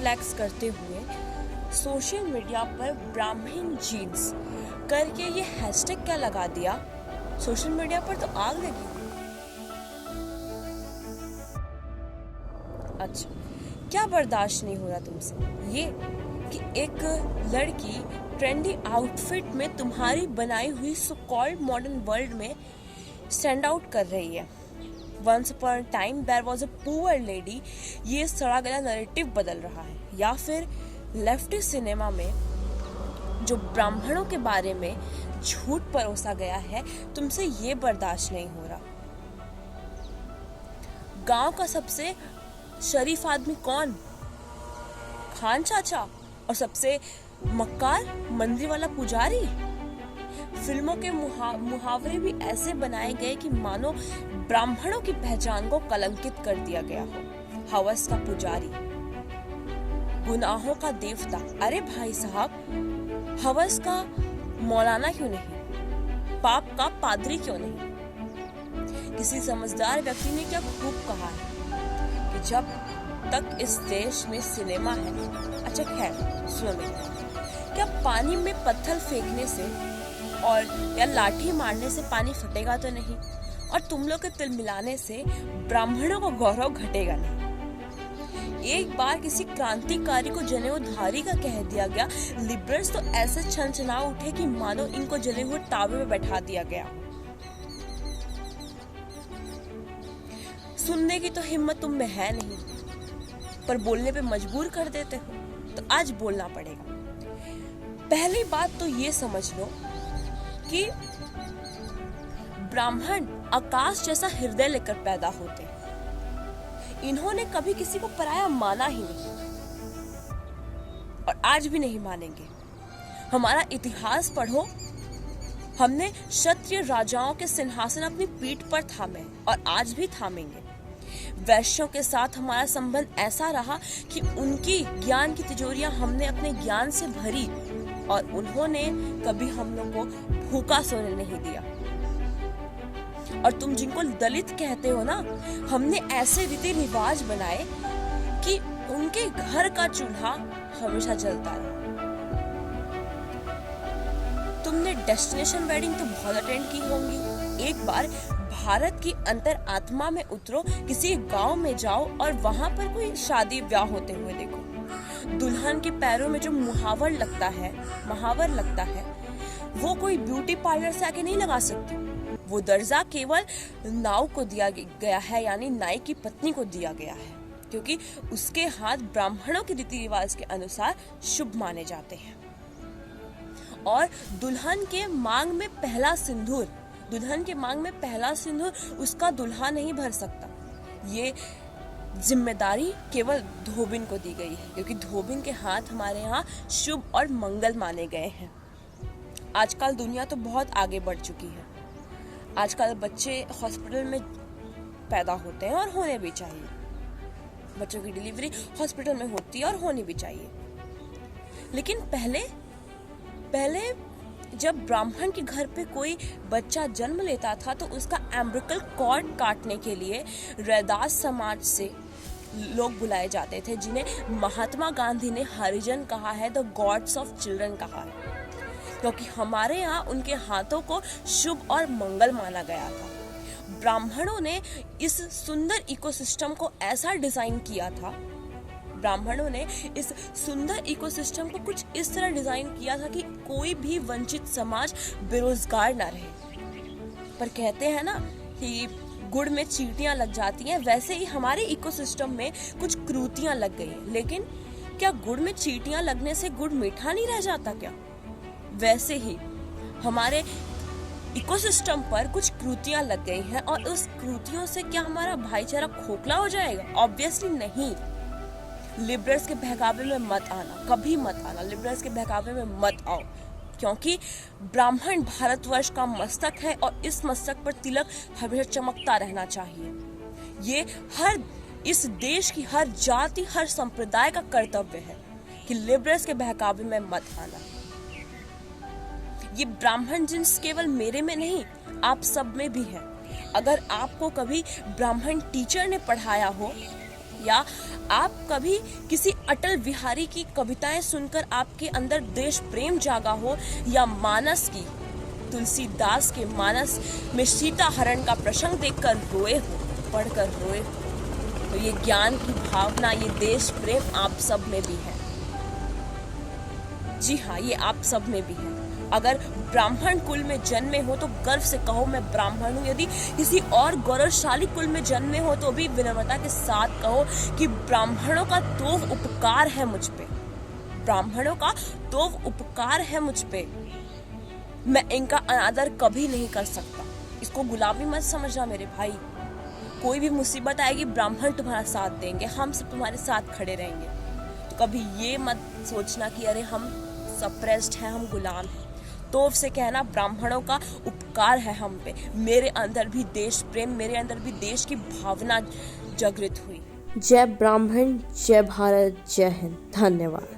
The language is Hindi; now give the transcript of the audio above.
फ्लैक्स करते हुए सोशल मीडिया पर ब्राह्मण जीन्स करके ये हैशटैग क्या लगा दिया, सोशल मीडिया पर तो आग लगी। अच्छा, क्या बर्दाश्त नहीं हो रहा तुमसे ये कि एक लड़की ट्रेंडी आउटफिट में तुम्हारी बनाई हुई सो कॉल्ड मॉडर्न वर्ल्ड में स्टैंड आउट कर रही है। Once upon a time there was a poor lady, ये सड़ा गला नैरेटिव बदल रहा है। या फिर लेफ्टिस्ट सिनेमा में जो ब्राह्मणों के बारे में झूठ परोसा गया है, तुमसे ये बर्दाश्त नहीं हो रहा। गांव का सबसे शरीफ आदमी कौन? खान चाचा। और सबसे मक्कार मंदिर वाला पुजारी। फिल्मों के मुहावरे भी ऐसे बनाए गए कि मानो ब्राह्मणों की पहचान को कलंकित कर दिया गया हो। हवस का पुजारी, गुनाहों का देवता। अरे भाई साहब, हवस का मौलाना क्यों नहीं? पाप का पादरी क्यों नहीं? किसी समझदार व्यक्ति ने क्या खूब कहा है कि जब तक इस देश में सिनेमा है। अच्छा खैर, सुनो मेरी, क्या पानी में पत्थर फेंकने से और या लाठी मारने से पानी फटेगा तो नहीं, और तुम लोग के तिल मिलाने से ब्राह्मणों का गौरव घटेगा नहीं। एक बार किसी क्रांतिकारी को जनेऊधारी का कह दिया गया, लिबरल्स तो ऐसे छनछना उठे कि मानो इनको जले हुए तावे में बैठा दिया गया। सुनने की तो हिम्मत तुम में है नहीं, पर बोलने पे मजबूर कर देते हो, तो आज बोलना पड़ेगा। पहली बात तो ये समझ लो कि ब्राह्मण आकाश जैसा हृदय लेकर पैदा होते हैं। इन्होंने कभी किसी को पराया माना ही नहीं, और आज भी नहीं मानेंगे। हमारा इतिहास पढ़ो, हमने क्षत्रिय राजाओं के सिंहासन अपनी पीठ पर थामे और आज भी थामेंगे। वैश्यों के साथ हमारा संबंध ऐसा रहा कि उनकी ज्ञान की तिजोरियां हमने अपने ज्ञान से भरी, और उन्होंने कभी हम लोग को भूखा सोने नहीं दिया। और तुम जिनको दलित कहते हो ना, हमने ऐसे रीति रिवाज बनाए कि उनके घर का चूल्हा हमेशा जलता रहा। तुमने डेस्टिनेशन वेडिंग तो बहुत अटेंड की होंगी। एक बार भारत की अंतर आत्मा में उतरो, किसी गांव में जाओ और वहां पर कोई शादी ब्याह होते हुए देखो। दुल्हन के पैरों में जो महावर लगता है, वो कोई ब्यूटी पार्लर से आके नहीं लगा सकती। वो दर्जा केवल नाव को दिया गया है, यानी नाई की पत्नी को दिया गया है, क्योंकि उसके हाथ ब्राह्मणों के रीति रिवाज के अनुसार शुभ माने जाते हैं। और दुल्हन के मांग में पहला सिंदूर उसका दुल्हा नहीं भर सकता। ये जिम्मेदारी केवल धोबिन को दी गई है, क्योंकि धोबिन के हाथ हमारे यहाँ शुभ और मंगल माने गए हैं। आजकल दुनिया तो बहुत आगे बढ़ चुकी है। आजकल बच्चे हॉस्पिटल में पैदा होते हैं, और होने भी चाहिए। बच्चों की डिलीवरी हॉस्पिटल में होती है और होनी भी चाहिए। लेकिन पहले जब ब्राह्मण के घर पे कोई बच्चा जन्म लेता था, तो उसका एम्ब्रिकल कॉर्ड काटने के लिए रैदास समाज से लोग बुलाए जाते थे, जिन्हें महात्मा गांधी ने हरिजन कहा है, द गॉड्स ऑफ चिल्ड्रन कहा है, क्योंकि हमारे यहाँ उनके हाथों को शुभ और मंगल माना गया था। ब्राह्मणों ने इस सुंदर इकोसिस्टम को ऐसा डिजाइन किया था, कुछ इस तरह डिजाइन किया था कि कोई भी वंचित समाज बेरोजगार ना रहे। पर कहते हैं ना कि गुड़ में चींटियां लग जाती हैं, वैसे ही हमारे इकोसिस्टम में कुछ क्रूतियां लग गई हैं। लेकिन क्या गुड़ में चींटियां लगने से गुड़ मीठा नहीं रह जाता क्या? वैसे ही हमारे इकोसिस्टम पर कुछ क्रूतियां लग गई हैं, और उस क्रूतियों से क्या हमारा भाईचारा खोखला हो जाएगा? ऑब्वियसली नहीं। लिबरल्स के बहकावे में मत आना, कभी मत आना। लिबरल्स के बहकावे में मत आओ, क्योंकि ब्राह्मण भारतवर्ष का मस्तक है, और इस मस्तक पर तिलक हमेशा चमकता रहना चाहिए। ये इस देश की हर जाति, हर संप्रदाय का कर्तव्य है कि लिबरल्स के बहकावे में मत आना। ये ब्राह्मण जिन्स केवल मेरे में नहीं, आप सब में भी है। अगर आपको कभी ब्राह्मण टीचर ने पढ़ाया हो, या आप कभी किसी अटल बिहारी की कविताएं सुनकर आपके अंदर देश प्रेम जागा हो, या मानस की तुलसीदास के मानस में सीता हरण का प्रसंग देखकर रोए हो, पढ़कर रोए हो, तो ये ज्ञान की भावना, ये देश प्रेम आप सब में भी है। जी हाँ, ये आप सब में भी है। अगर ब्राह्मण कुल में जन्मे हो तो गर्व से कहो मैं ब्राह्मण हूँ। यदि किसी और गौरवशाली कुल में जन्मे हो तो भी विनम्रता के साथ कहो कि ब्राह्मणों का तो उपकार है मुझ पे, ब्राह्मणों का तो उपकार है मुझ पे, मैं इनका अनादर कभी नहीं कर सकता। इसको गुलामी मत समझना मेरे भाई। कोई भी मुसीबत आएगी, ब्राह्मण तुम्हारा साथ देंगे, हम सब तुम्हारे साथ खड़े रहेंगे। तो कभी ये मत सोचना कि अरे हम सप्रेस्ड हैं, हम गुलाम हैं। तो से कहना ब्राह्मणों का उपकार है हम पे, मेरे अंदर भी देश प्रेम, मेरे अंदर भी देश की भावना जागृत हुई। जय ब्राह्मण, जय भारत, जय हिंद। धन्यवाद।